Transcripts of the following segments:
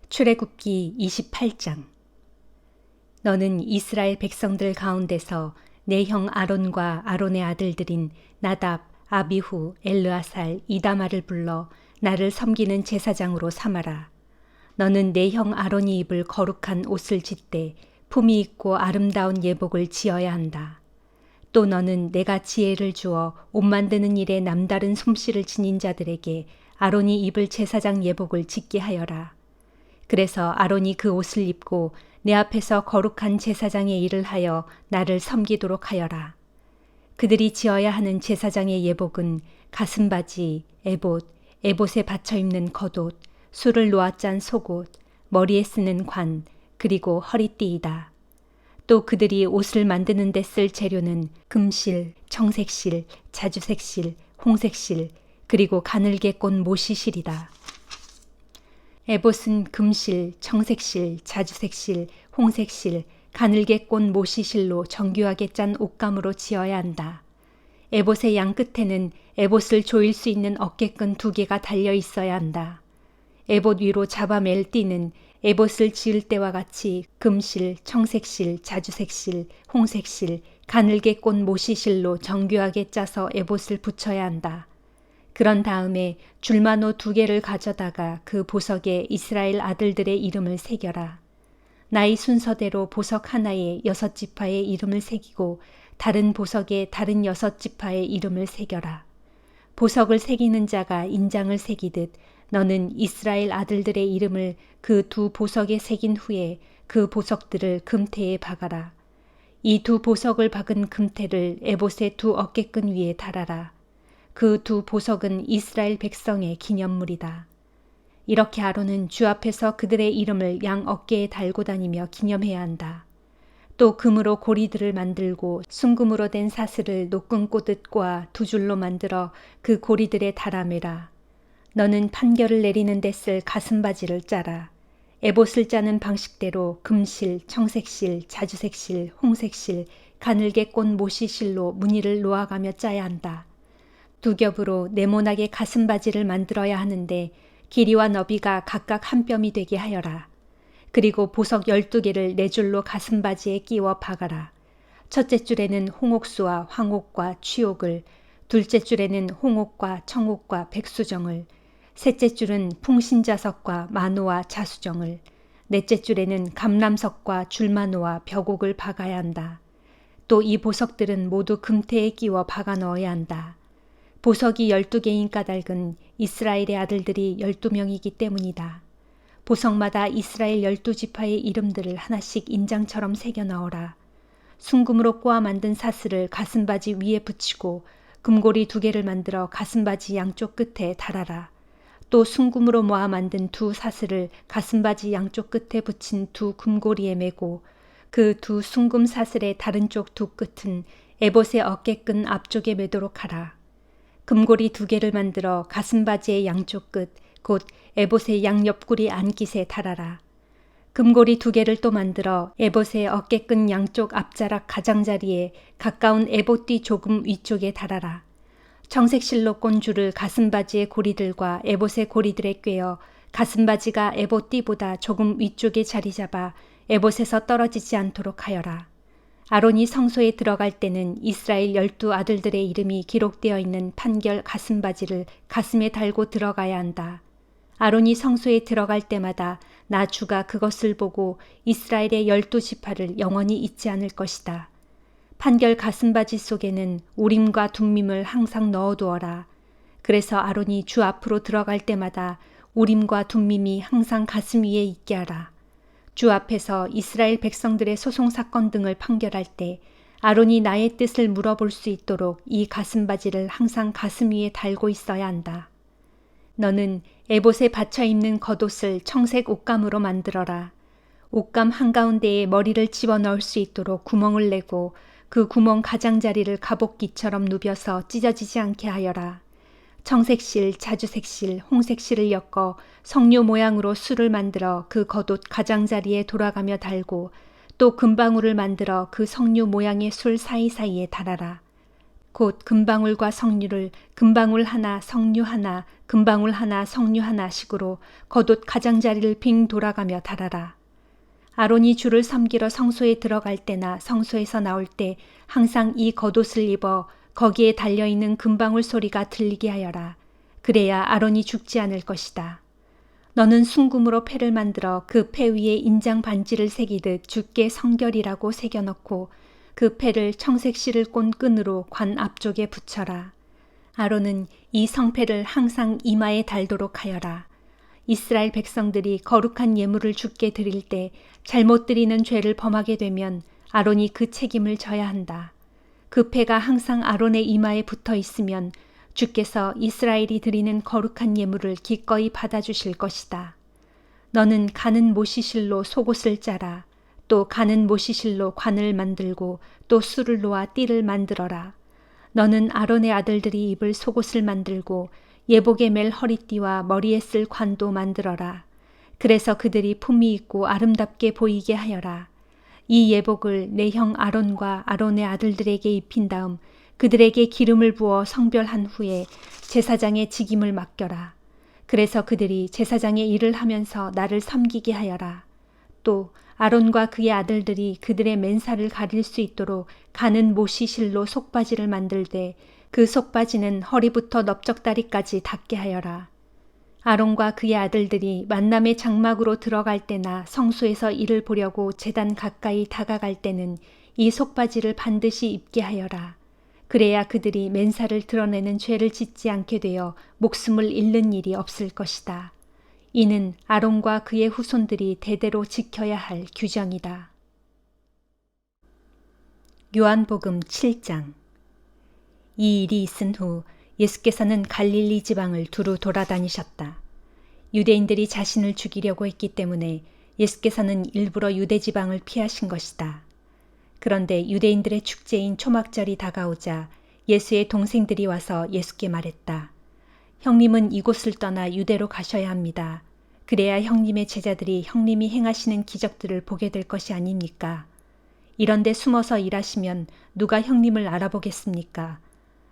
출애굽기 28장. 너는 이스라엘 백성들 가운데서 내 형 아론과 아론의 아들들인 나답, 아비후, 엘르아살, 이다말을 불러 나를 섬기는 제사장으로 삼아라. 너는 내 형 아론이 입을 거룩한 옷을 짓되 품위 있고 아름다운 예복을 지어야 한다. 또 너는 내가 지혜를 주어 옷 만드는 일에 남다른 솜씨를 지닌 자들에게 아론이 입을 제사장 예복을 짓게 하여라. 그래서 아론이 그 옷을 입고 내 앞에서 거룩한 제사장의 일을 하여 나를 섬기도록 하여라. 그들이 지어야 하는 제사장의 예복은 가슴바지, 에봇, 에봇에 받쳐 입는 겉옷, 술을 놓아 짠 속옷, 머리에 쓰는 관, 그리고 허리띠이다. 또 그들이 옷을 만드는 데 쓸 재료는 금실, 청색실, 자주색실, 홍색실, 그리고 가늘게 꼰 모시실이다. 에봇은 금실, 청색실, 자주색실, 홍색실, 가늘게 꼰 모시실로 정교하게 짠 옷감으로 지어야 한다. 에봇의 양 끝에는 에봇을 조일 수 있는 어깨끈 2개가 달려 있어야 한다. 에봇 위로 잡아맬 띠는 에봇을 지을 때와 같이 금실, 청색실, 자주색실, 홍색실, 가늘게 꼰 모시실로 정교하게 짜서 에봇을 붙여야 한다. 그런 다음에 줄마노 2개를 가져다가 그 보석에 이스라엘 아들들의 이름을 새겨라. 나이 순서대로 보석 하나에 6지파의 이름을 새기고 다른 보석에 다른 6지파의 이름을 새겨라. 보석을 새기는 자가 인장을 새기듯 너는 이스라엘 아들들의 이름을 그 2 보석에 새긴 후에 그 보석들을 금태에 박아라. 이 2 보석을 박은 금태를 에봇의 2 어깨끈 위에 달아라. 그 2 보석은 이스라엘 백성의 기념물이다. 이렇게 아론은 주 앞에서 그들의 이름을 양 어깨에 달고 다니며 기념해야 한다. 또 금으로 고리들을 만들고 순금으로 된 사슬을 노끈 꼬듯 꽂아 2줄로 만들어 그 고리들에 달아매라. 너는 판결을 내리는 데 쓸 가슴바지를 짜라. 에봇을 짜는 방식대로 금실, 청색실, 자주색실, 홍색실, 가늘게 꼰 모시실로 무늬를 놓아가며 짜야 한다. 2 겹으로 네모나게 가슴바지를 만들어야 하는데 길이와 너비가 각각 한 뼘이 되게 하여라. 그리고 보석 12개를 4줄로 가슴바지에 끼워 박아라. 첫째 줄에는 홍옥수와 황옥과 취옥을, 둘째 줄에는 홍옥과 청옥과 백수정을, 셋째 줄은 풍신자석과 마노와 자수정을, 넷째 줄에는 감람석과 줄마노와 벽옥을 박아야 한다. 또 이 보석들은 모두 금태에 끼워 박아 넣어야 한다. 보석이 12개인 까닭은 이스라엘의 아들들이 12명이기 때문이다. 보석마다 이스라엘 12지파의 이름들을 하나씩 인장처럼 새겨 넣어라. 순금으로 꼬아 만든 사슬을 가슴바지 위에 붙이고 금고리 2개를 만들어 가슴바지 양쪽 끝에 달아라. 또 순금으로 모아 만든 2 사슬을 가슴바지 양쪽 끝에 붙인 2 금고리에 매고 그 2 순금 사슬의 다른 쪽 2 끝은 에봇의 어깨끈 앞쪽에 매도록 하라. 금고리 2개를 만들어 가슴바지의 양쪽 끝, 곧 에봇의 양옆구리 안깃에 달아라. 금고리 2개를 또 만들어 에봇의 어깨끈 양쪽 앞자락 가장자리에 가까운 에봇띠 조금 위쪽에 달아라. 청색실로 꼰 줄을 가슴바지의 고리들과 에봇의 고리들에 꿰어 가슴바지가 에봇띠보다 조금 위쪽에 자리 잡아 에봇에서 떨어지지 않도록 하여라. 아론이 성소에 들어갈 때는 이스라엘 12 아들들의 이름이 기록되어 있는 판결 가슴바지를 가슴에 달고 들어가야 한다. 아론이 성소에 들어갈 때마다 나 주가 그것을 보고 이스라엘의 12지파를 영원히 잊지 않을 것이다. 판결 가슴바지 속에는 우림과 둠밈을 항상 넣어두어라. 그래서 아론이 주 앞으로 들어갈 때마다 우림과 둠밈이 항상 가슴 위에 있게 하라. 주 앞에서 이스라엘 백성들의 소송 사건 등을 판결할 때 아론이 나의 뜻을 물어볼 수 있도록 이 가슴바지를 항상 가슴 위에 달고 있어야 한다. 너는 에봇에 받쳐 입는 겉옷을 청색 옷감으로 만들어라. 옷감 한가운데에 머리를 집어넣을 수 있도록 구멍을 내고 그 구멍 가장자리를 갑옷기처럼 누벼서 찢어지지 않게 하여라. 청색실, 자주색실, 홍색실을 엮어 석류 모양으로 술을 만들어 그 겉옷 가장자리에 돌아가며 달고 또 금방울을 만들어 그 석류 모양의 술 사이사이에 달아라. 곧 금방울과 석류를 금방울 하나 석류 하나 금방울 하나 석류 하나 식으로 겉옷 가장자리를 빙 돌아가며 달아라. 아론이 주를 섬기러 성소에 들어갈 때나 성소에서 나올 때 항상 이 겉옷을 입어 거기에 달려있는 금방울 소리가 들리게 하여라. 그래야 아론이 죽지 않을 것이다. 너는 순금으로 패를 만들어 그 패 위에 인장 반지를 새기듯 주께 성결이라고 새겨넣고 그 패를 청색 실을 꼰 끈으로 관 앞쪽에 붙여라. 아론은 이 성패를 항상 이마에 달도록 하여라. 이스라엘 백성들이 거룩한 예물을 주께 드릴 때 잘못 드리는 죄를 범하게 되면 아론이 그 책임을 져야 한다. 그 패가 항상 아론의 이마에 붙어 있으면 주께서 이스라엘이 드리는 거룩한 예물을 기꺼이 받아주실 것이다. 너는 가는 모시실로 속옷을 짜라. 또 가는 모시실로 관을 만들고 또 술을 놓아 띠를 만들어라. 너는 아론의 아들들이 입을 속옷을 만들고 예복에 맬 허리띠와 머리에 쓸 관도 만들어라. 그래서 그들이 품위 있고 아름답게 보이게 하여라. 이 예복을 내 형 아론과 아론의 아들들에게 입힌 다음 그들에게 기름을 부어 성별한 후에 제사장의 직임을 맡겨라. 그래서 그들이 제사장의 일을 하면서 나를 섬기게 하여라. 또 아론과 그의 아들들이 그들의 맨살을 가릴 수 있도록 가는 모시실로 속바지를 만들되 그 속바지는 허리부터 넓적다리까지 닿게 하여라. 아론과 그의 아들들이 만남의 장막으로 들어갈 때나 성소에서 이를 보려고 제단 가까이 다가갈 때는 이 속바지를 반드시 입게 하여라. 그래야 그들이 맨살을 드러내는 죄를 짓지 않게 되어 목숨을 잃는 일이 없을 것이다. 이는 아론과 그의 후손들이 대대로 지켜야 할 규정이다. 요한복음 7장. 이 일이 있은 후 예수께서는 갈릴리 지방을 두루 돌아다니셨다. 유대인들이 자신을 죽이려고 했기 때문에 예수께서는 일부러 유대 지방을 피하신 것이다. 그런데 유대인들의 축제인 초막절이 다가오자 예수의 동생들이 와서 예수께 말했다. 형님은 이곳을 떠나 유대로 가셔야 합니다. 그래야 형님의 제자들이 형님이 행하시는 기적들을 보게 될 것이 아닙니까? 이런데 숨어서 일하시면 누가 형님을 알아보겠습니까?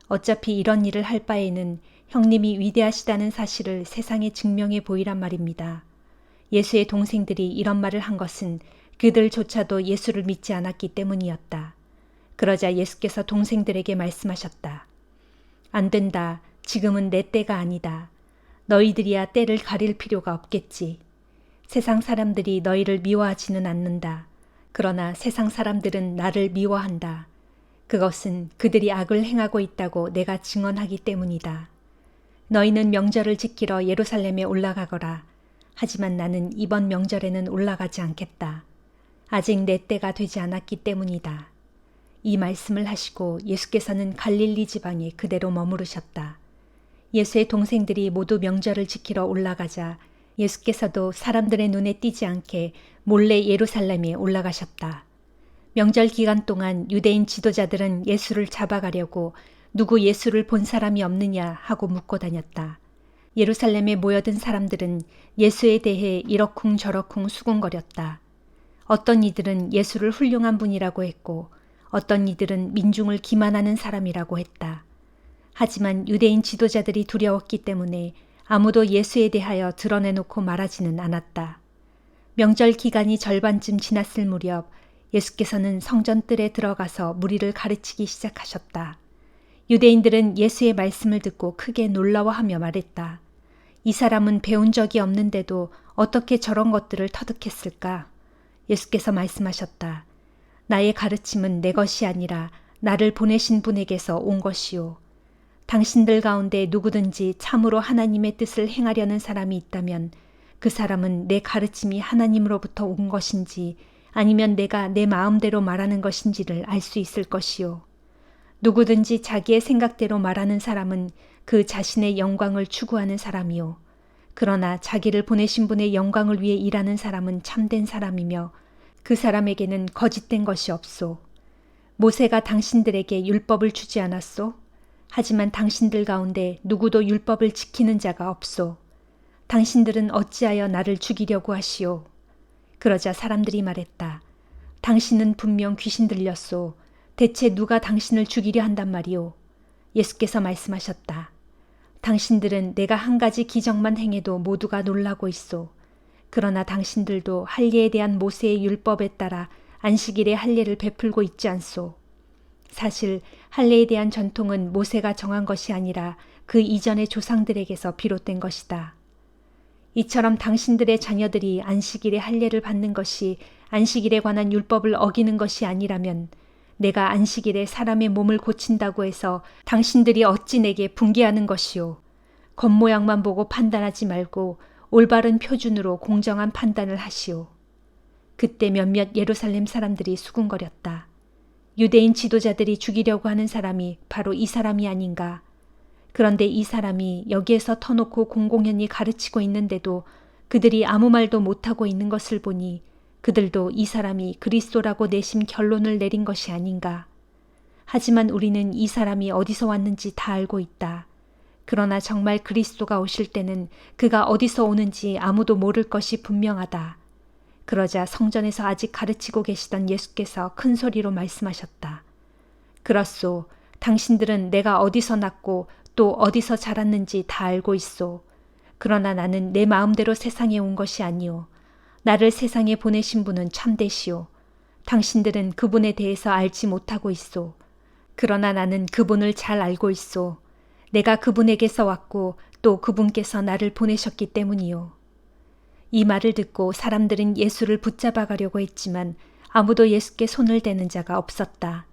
어차피 이런 일을 할 바에는 형님이 위대하시다는 사실을 세상에 증명해 보이란 말입니다. 예수의 동생들이 이런 말을 한 것은 그들조차도 예수를 믿지 않았기 때문이었다. 그러자 예수께서 동생들에게 말씀하셨다. 안 된다. 지금은 내 때가 아니다. 너희들이야 때를 가릴 필요가 없겠지. 세상 사람들이 너희를 미워하지는 않는다. 그러나 세상 사람들은 나를 미워한다. 그것은 그들이 악을 행하고 있다고 내가 증언하기 때문이다. 너희는 명절을 지키러 예루살렘에 올라가거라. 하지만 나는 이번 명절에는 올라가지 않겠다. 아직 내 때가 되지 않았기 때문이다. 이 말씀을 하시고 예수께서는 갈릴리 지방에 그대로 머무르셨다. 예수의 동생들이 모두 명절을 지키러 올라가자 예수께서도 사람들의 눈에 띄지 않게 몰래 예루살렘에 올라가셨다. 명절 기간 동안 유대인 지도자들은 예수를 잡아가려고 누구 예수를 본 사람이 없느냐 하고 묻고 다녔다. 예루살렘에 모여든 사람들은 예수에 대해 이러쿵저러쿵 수군거렸다. 어떤 이들은 예수를 훌륭한 분이라고 했고 어떤 이들은 민중을 기만하는 사람이라고 했다. 하지만 유대인 지도자들이 두려웠기 때문에 아무도 예수에 대하여 드러내놓고 말하지는 않았다. 명절 기간이 절반쯤 지났을 무렵 예수께서는 성전 뜰에 들어가서 무리를 가르치기 시작하셨다. 유대인들은 예수의 말씀을 듣고 크게 놀라워하며 말했다. 이 사람은 배운 적이 없는데도 어떻게 저런 것들을 터득했을까? 예수께서 말씀하셨다. 나의 가르침은 내 것이 아니라 나를 보내신 분에게서 온 것이요. 당신들 가운데 누구든지 참으로 하나님의 뜻을 행하려는 사람이 있다면 그 사람은 내 가르침이 하나님으로부터 온 것인지 아니면 내가 내 마음대로 말하는 것인지를 알 수 있을 것이요. 누구든지 자기의 생각대로 말하는 사람은 그 자신의 영광을 추구하는 사람이요. 그러나 자기를 보내신 분의 영광을 위해 일하는 사람은 참된 사람이며 그 사람에게는 거짓된 것이 없소. 모세가 당신들에게 율법을 주지 않았소? 하지만 당신들 가운데 누구도 율법을 지키는 자가 없소. 당신들은 어찌하여 나를 죽이려고 하시오? 그러자 사람들이 말했다. 당신은 분명 귀신 들렸소. 대체 누가 당신을 죽이려 한단 말이오? 예수께서 말씀하셨다. 당신들은 내가 한 가지 기적만 행해도 모두가 놀라고 있소. 그러나 당신들도 할례에 대한 모세의 율법에 따라 안식일에 할례를 베풀고 있지 않소. 사실 할례에 대한 전통은 모세가 정한 것이 아니라 그 이전의 조상들에게서 비롯된 것이다. 이처럼 당신들의 자녀들이 안식일에 할례를 받는 것이 안식일에 관한 율법을 어기는 것이 아니라면 내가 안식일에 사람의 몸을 고친다고 해서 당신들이 어찌 내게 분개하는 것이오. 겉모양만 보고 판단하지 말고 올바른 표준으로 공정한 판단을 하시오. 그때 몇몇 예루살렘 사람들이 수군거렸다. 유대인 지도자들이 죽이려고 하는 사람이 바로 이 사람이 아닌가. 그런데 이 사람이 여기에서 터놓고 공공연히 가르치고 있는데도 그들이 아무 말도 못하고 있는 것을 보니 그들도 이 사람이 그리스도라고 내심 결론을 내린 것이 아닌가. 하지만 우리는 이 사람이 어디서 왔는지 다 알고 있다. 그러나 정말 그리스도가 오실 때는 그가 어디서 오는지 아무도 모를 것이 분명하다. 그러자 성전에서 아직 가르치고 계시던 예수께서 큰 소리로 말씀하셨다. 그렇소. 당신들은 내가 어디서 났고 또 어디서 자랐는지 다 알고 있소. 그러나 나는 내 마음대로 세상에 온 것이 아니오. 나를 세상에 보내신 분은 참되시오. 당신들은 그분에 대해서 알지 못하고 있소. 그러나 나는 그분을 잘 알고 있소. 내가 그분에게서 왔고 또 그분께서 나를 보내셨기 때문이요. 이 말을 듣고 사람들은 예수를 붙잡아 가려고 했지만 아무도 예수께 손을 대는 자가 없었다.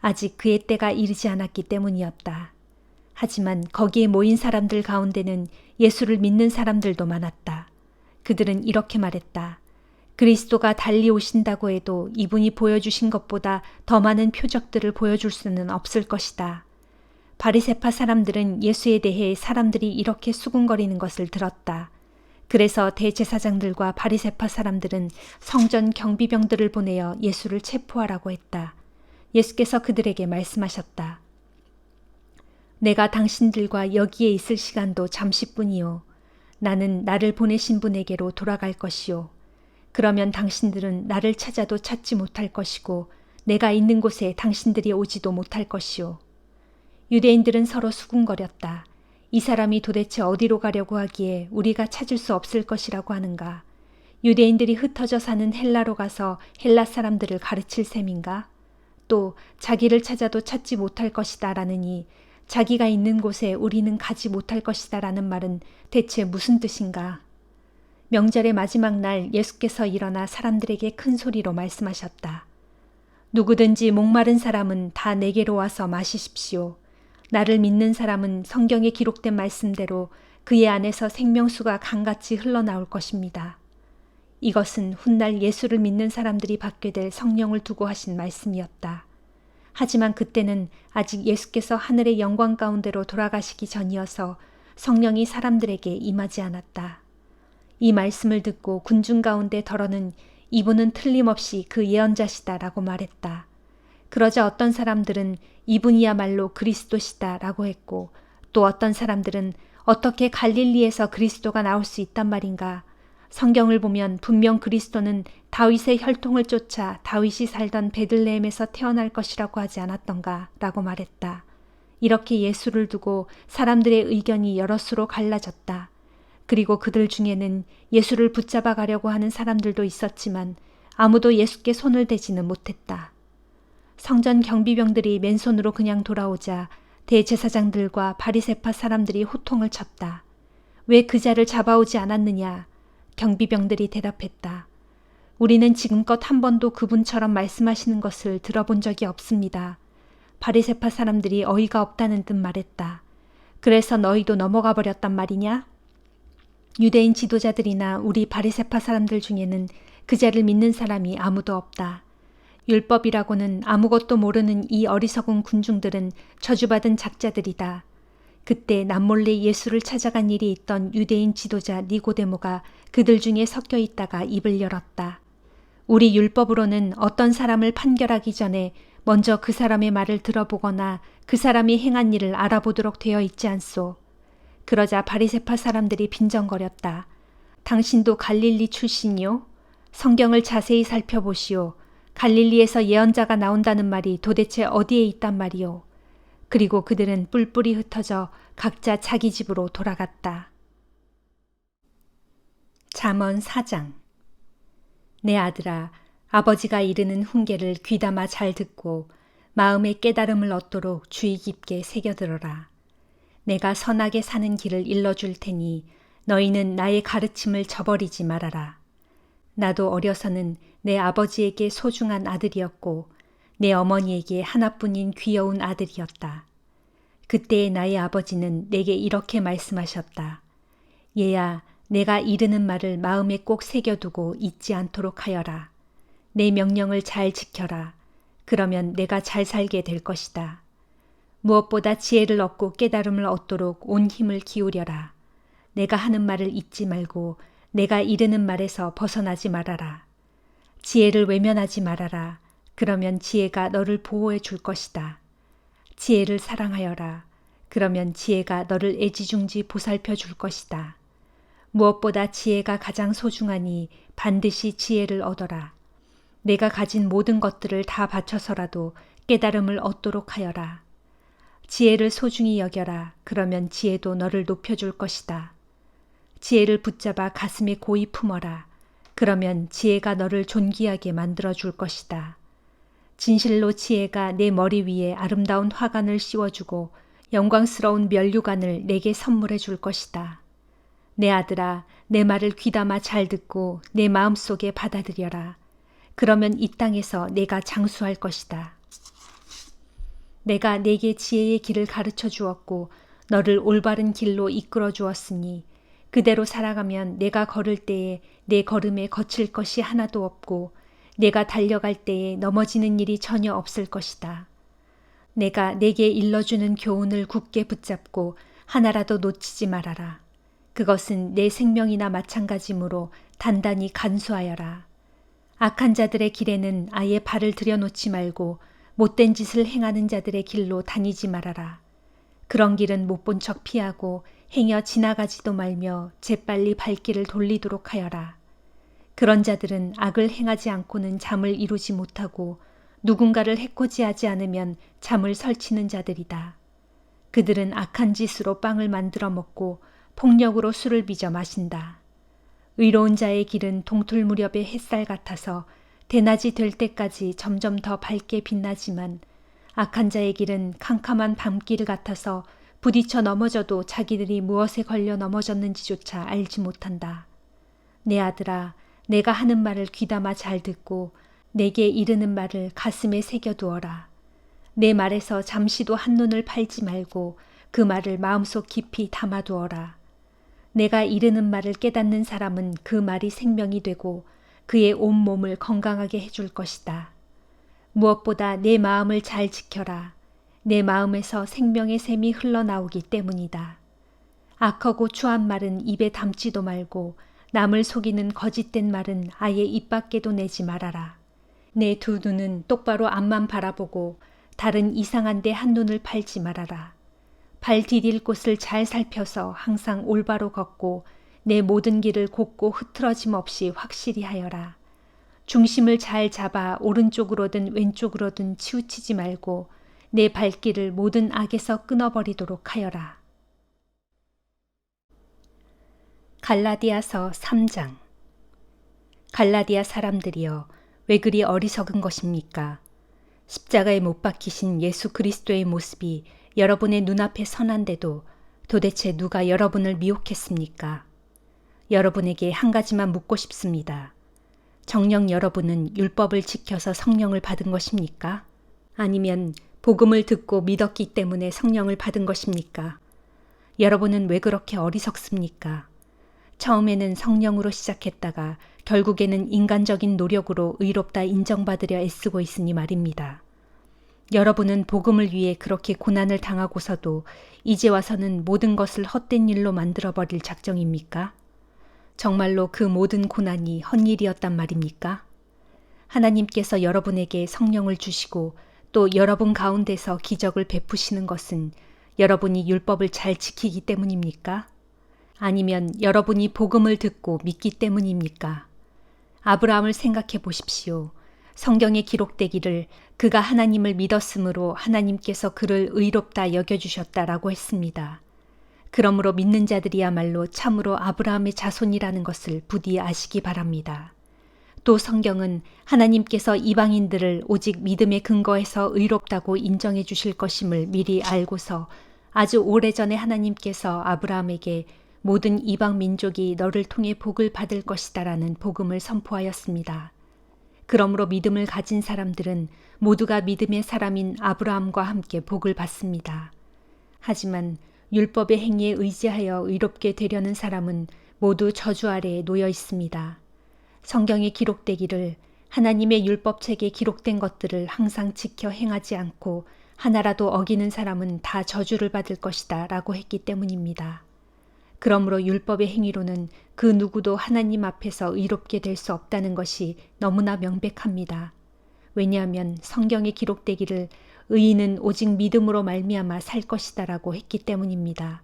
아직 그의 때가 이르지 않았기 때문이었다. 하지만 거기에 모인 사람들 가운데는 예수를 믿는 사람들도 많았다. 그들은 이렇게 말했다. 그리스도가 달리 오신다고 해도 이분이 보여주신 것보다 더 많은 표적들을 보여줄 수는 없을 것이다. 바리새파 사람들은 예수에 대해 사람들이 이렇게 수군거리는 것을 들었다. 그래서 대제사장들과 바리새파 사람들은 성전 경비병들을 보내어 예수를 체포하라고 했다. 예수께서 그들에게 말씀하셨다. 내가 당신들과 여기에 있을 시간도 잠시뿐이요. 나는 나를 보내신 분에게로 돌아갈 것이요. 그러면 당신들은 나를 찾아도 찾지 못할 것이고 내가 있는 곳에 당신들이 오지도 못할 것이요. 유대인들은 서로 수군거렸다. 이 사람이 도대체 어디로 가려고 하기에 우리가 찾을 수 없을 것이라고 하는가? 유대인들이 흩어져 사는 헬라로 가서 헬라 사람들을 가르칠 셈인가? 또 자기를 찾아도 찾지 못할 것이다 라느니 자기가 있는 곳에 우리는 가지 못할 것이다 라는 말은 대체 무슨 뜻인가? 명절의 마지막 날 예수께서 일어나 사람들에게 큰 소리로 말씀하셨다. 누구든지 목마른 사람은 다 내게로 와서 마시십시오. 나를 믿는 사람은 성경에 기록된 말씀대로 그의 안에서 생명수가 강같이 흘러나올 것입니다. 이것은 훗날 예수를 믿는 사람들이 받게 될 성령을 두고 하신 말씀이었다. 하지만 그때는 아직 예수께서 하늘의 영광 가운데로 돌아가시기 전이어서 성령이 사람들에게 임하지 않았다. 이 말씀을 듣고 군중 가운데 더러는 이분은 틀림없이 그 예언자시다라고 말했다. 그러자 어떤 사람들은 이분이야말로 그리스도시다라고 했고 또 어떤 사람들은 어떻게 갈릴리에서 그리스도가 나올 수 있단 말인가. 성경을 보면 분명 그리스도는 다윗의 혈통을 쫓아 다윗이 살던 베들레헴에서 태어날 것이라고 하지 않았던가 라고 말했다. 이렇게 예수를 두고 사람들의 의견이 여럿으로 갈라졌다. 그리고 그들 중에는 예수를 붙잡아 가려고 하는 사람들도 있었지만 아무도 예수께 손을 대지는 못했다. 성전 경비병들이 맨손으로 그냥 돌아오자 대제사장들과 바리새파 사람들이 호통을 쳤다. 왜 그 자를 잡아오지 않았느냐? 경비병들이 대답했다. 우리는 지금껏 한 번도 그분처럼 말씀하시는 것을 들어본 적이 없습니다. 바리새파 사람들이 어이가 없다는 듯 말했다. 그래서 너희도 넘어가 버렸단 말이냐? 유대인 지도자들이나 우리 바리새파 사람들 중에는 그 자를 믿는 사람이 아무도 없다. 율법이라고는 아무것도 모르는 이 어리석은 군중들은 저주받은 작자들이다. 그때 남몰래 예수를 찾아간 일이 있던 유대인 지도자 니고데모가 그들 중에 섞여 있다가 입을 열었다. 우리 율법으로는 어떤 사람을 판결하기 전에 먼저 그 사람의 말을 들어보거나 그 사람이 행한 일을 알아보도록 되어 있지 않소. 그러자 바리새파 사람들이 빈정거렸다. 당신도 갈릴리 출신이요? 성경을 자세히 살펴보시오. 갈릴리에서 예언자가 나온다는 말이 도대체 어디에 있단 말이오? 그리고 그들은 뿔뿔이 흩어져 각자 자기 집으로 돌아갔다. 잠언 4장. 내 아들아, 아버지가 이르는 훈계를 귀담아 잘 듣고 마음의 깨달음을 얻도록 주의 깊게 새겨들어라. 내가 선하게 사는 길을 일러줄 테니 너희는 나의 가르침을 저버리지 말아라. 나도 어려서는 내 아버지에게 소중한 아들이었고 내 어머니에게 하나뿐인 귀여운 아들이었다. 그때의 나의 아버지는 내게 이렇게 말씀하셨다. 얘야, 내가 이르는 말을 마음에 꼭 새겨두고 잊지 않도록 하여라. 내 명령을 잘 지켜라. 그러면 내가 잘 살게 될 것이다. 무엇보다 지혜를 얻고 깨달음을 얻도록 온 힘을 기울여라. 내가 하는 말을 잊지 말고 내가 이르는 말에서 벗어나지 말아라. 지혜를 외면하지 말아라. 그러면 지혜가 너를 보호해 줄 것이다. 지혜를 사랑하여라. 그러면 지혜가 너를 애지중지 보살펴 줄 것이다. 무엇보다 지혜가 가장 소중하니 반드시 지혜를 얻어라. 내가 가진 모든 것들을 다 바쳐서라도 깨달음을 얻도록 하여라. 지혜를 소중히 여겨라. 그러면 지혜도 너를 높여줄 것이다. 지혜를 붙잡아 가슴에 고이 품어라. 그러면 지혜가 너를 존귀하게 만들어줄 것이다. 진실로 지혜가 내 머리 위에 아름다운 화관을 씌워주고 영광스러운 면류관을 내게 선물해 줄 것이다. 내 아들아, 내 말을 귀담아 잘 듣고 내 마음속에 받아들여라. 그러면 이 땅에서 내가 장수할 것이다. 내가 내게 지혜의 길을 가르쳐 주었고 너를 올바른 길로 이끌어 주었으니 그대로 살아가면 내가 걸을 때에 내 걸음에 거칠 것이 하나도 없고 내가 달려갈 때에 넘어지는 일이 전혀 없을 것이다. 내가 내게 일러주는 교훈을 굳게 붙잡고 하나라도 놓치지 말아라. 그것은 내 생명이나 마찬가지므로 단단히 간수하여라. 악한 자들의 길에는 아예 발을 들여놓지 말고 못된 짓을 행하는 자들의 길로 다니지 말아라. 그런 길은 못 본 척 피하고 행여 지나가지도 말며 재빨리 발길을 돌리도록 하여라. 그런 자들은 악을 행하지 않고는 잠을 이루지 못하고 누군가를 해코지하지 않으면 잠을 설치는 자들이다. 그들은 악한 짓으로 빵을 만들어 먹고 폭력으로 술을 빚어 마신다. 의로운 자의 길은 동틀 무렵의 햇살 같아서 대낮이 될 때까지 점점 더 밝게 빛나지만 악한 자의 길은 캄캄한 밤길 같아서 부딪혀 넘어져도 자기들이 무엇에 걸려 넘어졌는지조차 알지 못한다. 내 아들아, 내가 하는 말을 귀담아 잘 듣고 내게 이르는 말을 가슴에 새겨두어라. 내 말에서 잠시도 한눈을 팔지 말고 그 말을 마음속 깊이 담아두어라. 내가 이르는 말을 깨닫는 사람은 그 말이 생명이 되고 그의 온 몸을 건강하게 해줄 것이다. 무엇보다 내 마음을 잘 지켜라. 내 마음에서 생명의 샘이 흘러나오기 때문이다. 악하고 추한 말은 입에 담지도 말고 남을 속이는 거짓된 말은 아예 입 밖에도 내지 말아라. 내 두 눈은 똑바로 앞만 바라보고 다른 이상한 데 한눈을 팔지 말아라. 발 디딜 곳을 잘 살펴서 항상 올바로 걷고 내 모든 길을 곱고 흐트러짐 없이 확실히 하여라. 중심을 잘 잡아 오른쪽으로든 왼쪽으로든 치우치지 말고 내 발길을 모든 악에서 끊어버리도록 하여라. 갈라디아서 3장. 갈라디아 사람들이여, 왜 그리 어리석은 것입니까? 십자가에 못 박히신 예수 그리스도의 모습이 여러분의 눈앞에 선한데도 도대체 누가 여러분을 미혹했습니까? 여러분에게 한 가지만 묻고 싶습니다. 정녕 여러분은 율법을 지켜서 성령을 받은 것입니까? 아니면 복음을 듣고 믿었기 때문에 성령을 받은 것입니까? 여러분은 왜 그렇게 어리석습니까? 처음에는 성령으로 시작했다가 결국에는 인간적인 노력으로 의롭다 인정받으려 애쓰고 있으니 말입니다. 여러분은 복음을 위해 그렇게 고난을 당하고서도 이제 와서는 모든 것을 헛된 일로 만들어버릴 작정입니까? 정말로 그 모든 고난이 헛일이었단 말입니까? 하나님께서 여러분에게 성령을 주시고 또 여러분 가운데서 기적을 베푸시는 것은 여러분이 율법을 잘 지키기 때문입니까? 아니면 여러분이 복음을 듣고 믿기 때문입니까? 아브라함을 생각해 보십시오. 성경에 기록되기를 그가 하나님을 믿었으므로 하나님께서 그를 의롭다 여겨주셨다라고 했습니다. 그러므로 믿는 자들이야말로 참으로 아브라함의 자손이라는 것을 부디 아시기 바랍니다. 또 성경은 하나님께서 이방인들을 오직 믿음에 근거해서 의롭다고 인정해 주실 것임을 미리 알고서 아주 오래전에 하나님께서 아브라함에게 모든 이방 민족이 너를 통해 복을 받을 것이다라는 복음을 선포하였습니다. 그러므로 믿음을 가진 사람들은 모두가 믿음의 사람인 아브라함과 함께 복을 받습니다. 하지만 율법의 행위에 의지하여 의롭게 되려는 사람은 모두 저주 아래에 놓여 있습니다. 성경에 기록되기를 하나님의 율법책에 기록된 것들을 항상 지켜 행하지 않고 하나라도 어기는 사람은 다 저주를 받을 것이다 라고 했기 때문입니다. 그러므로 율법의 행위로는 그 누구도 하나님 앞에서 의롭게 될 수 없다는 것이 너무나 명백합니다. 왜냐하면 성경에 기록되기를 의인은 오직 믿음으로 말미암아 살 것이다 라고 했기 때문입니다.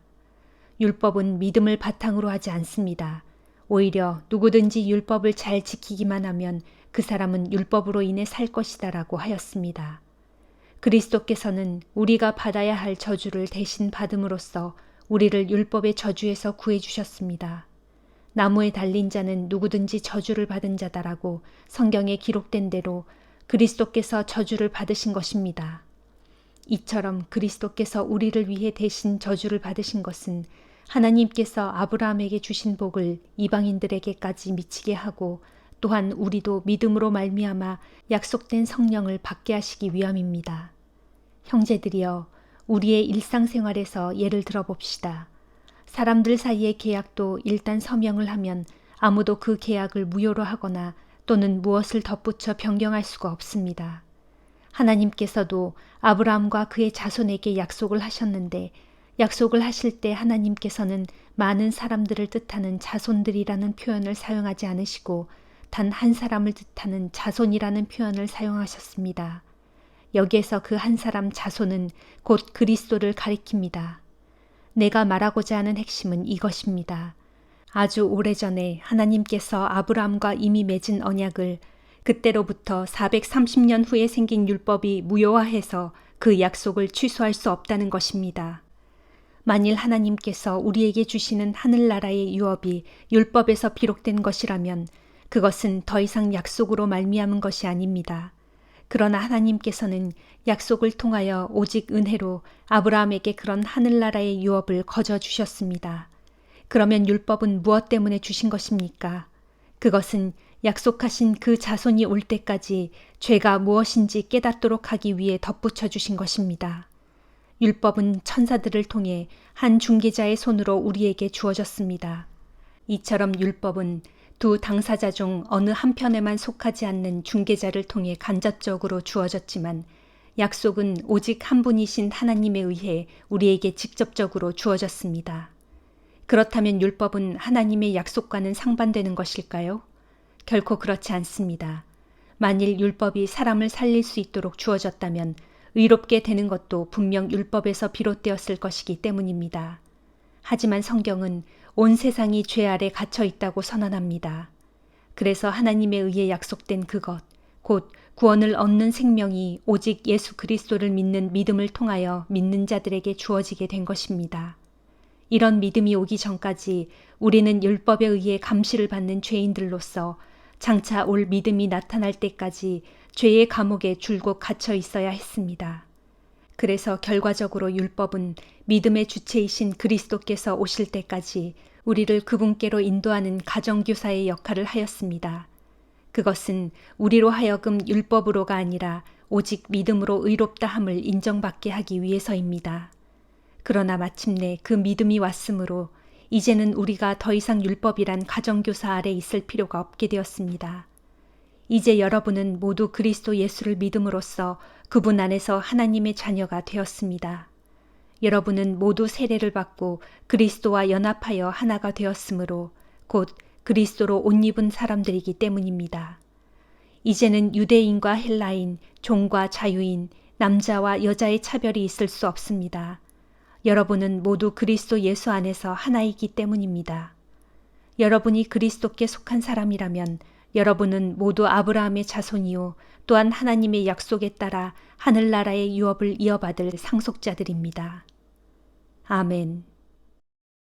율법은 믿음을 바탕으로 하지 않습니다. 오히려 누구든지 율법을 잘 지키기만 하면 그 사람은 율법으로 인해 살 것이다 라고 하였습니다. 그리스도께서는 우리가 받아야 할 저주를 대신 받음으로써 우리를 율법의 저주에서 구해주셨습니다. 나무에 달린 자는 누구든지 저주를 받은 자다라고 성경에 기록된 대로 그리스도께서 저주를 받으신 것입니다. 이처럼 그리스도께서 우리를 위해 대신 저주를 받으신 것은 하나님께서 아브라함에게 주신 복을 이방인들에게까지 미치게 하고 또한 우리도 믿음으로 말미암아 약속된 성령을 받게 하시기 위함입니다. 형제들이여, 우리의 일상생활에서 예를 들어봅시다. 사람들 사이의 계약도 일단 서명을 하면 아무도 그 계약을 무효로 하거나 또는 무엇을 덧붙여 변경할 수가 없습니다. 하나님께서도 아브라함과 그의 자손에게 약속을 하셨는데 약속을 하실 때 하나님께서는 많은 사람들을 뜻하는 자손들이라는 표현을 사용하지 않으시고 단 한 사람을 뜻하는 자손이라는 표현을 사용하셨습니다. 여기에서 그 한 사람 자손은 곧 그리스도를 가리킵니다. 내가 말하고자 하는 핵심은 이것입니다. 아주 오래전에 하나님께서 아브라함과 이미 맺은 언약을 그때로부터 430년 후에 생긴 율법이 무효화해서 그 약속을 취소할 수 없다는 것입니다. 만일 하나님께서 우리에게 주시는 하늘나라의 유업이 율법에서 비록된 것이라면 그것은 더 이상 약속으로 말미암은 것이 아닙니다. 그러나 하나님께서는 약속을 통하여 오직 은혜로 아브라함에게 그런 하늘나라의 유업을 거저 주셨습니다. 그러면 율법은 무엇 때문에 주신 것입니까? 그것은 약속하신 그 자손이 올 때까지 죄가 무엇인지 깨닫도록 하기 위해 덧붙여 주신 것입니다. 율법은 천사들을 통해 한 중개자의 손으로 우리에게 주어졌습니다. 이처럼 율법은 두 당사자 중 어느 한편에만 속하지 않는 중개자를 통해 간접적으로 주어졌지만 약속은 오직 한 분이신 하나님에 의해 우리에게 직접적으로 주어졌습니다. 그렇다면 율법은 하나님의 약속과는 상반되는 것일까요? 결코 그렇지 않습니다. 만일 율법이 사람을 살릴 수 있도록 주어졌다면 의롭게 되는 것도 분명 율법에서 비롯되었을 것이기 때문입니다. 하지만 성경은 온 세상이 죄 아래 갇혀 있다고 선언합니다. 그래서 하나님에 의해 약속된 그것, 곧 구원을 얻는 생명이 오직 예수 그리스도를 믿는 믿음을 통하여 믿는 자들에게 주어지게 된 것입니다. 이런 믿음이 오기 전까지 우리는 율법에 의해 감시를 받는 죄인들로서 장차 올 믿음이 나타날 때까지 죄의 감옥에 줄곧 갇혀 있어야 했습니다. 그래서 결과적으로 율법은 믿음의 주체이신 그리스도께서 오실 때까지 우리를 그분께로 인도하는 가정교사의 역할을 하였습니다. 그것은 우리로 하여금 율법으로가 아니라 오직 믿음으로 의롭다 함을 인정받게 하기 위해서입니다. 그러나 마침내 그 믿음이 왔으므로 이제는 우리가 더 이상 율법이란 가정교사 아래 있을 필요가 없게 되었습니다. 이제 여러분은 모두 그리스도 예수를 믿음으로써 그분 안에서 하나님의 자녀가 되었습니다. 여러분은 모두 세례를 받고 그리스도와 연합하여 하나가 되었으므로 곧 그리스도로 옷 입은 사람들이기 때문입니다. 이제는 유대인과 헬라인, 종과 자유인, 남자와 여자의 차별이 있을 수 없습니다. 여러분은 모두 그리스도 예수 안에서 하나이기 때문입니다. 여러분이 그리스도께 속한 사람이라면 여러분은 모두 아브라함의 자손이요 또한 하나님의 약속에 따라 하늘나라의 유업을 이어받을 상속자들입니다. 아멘.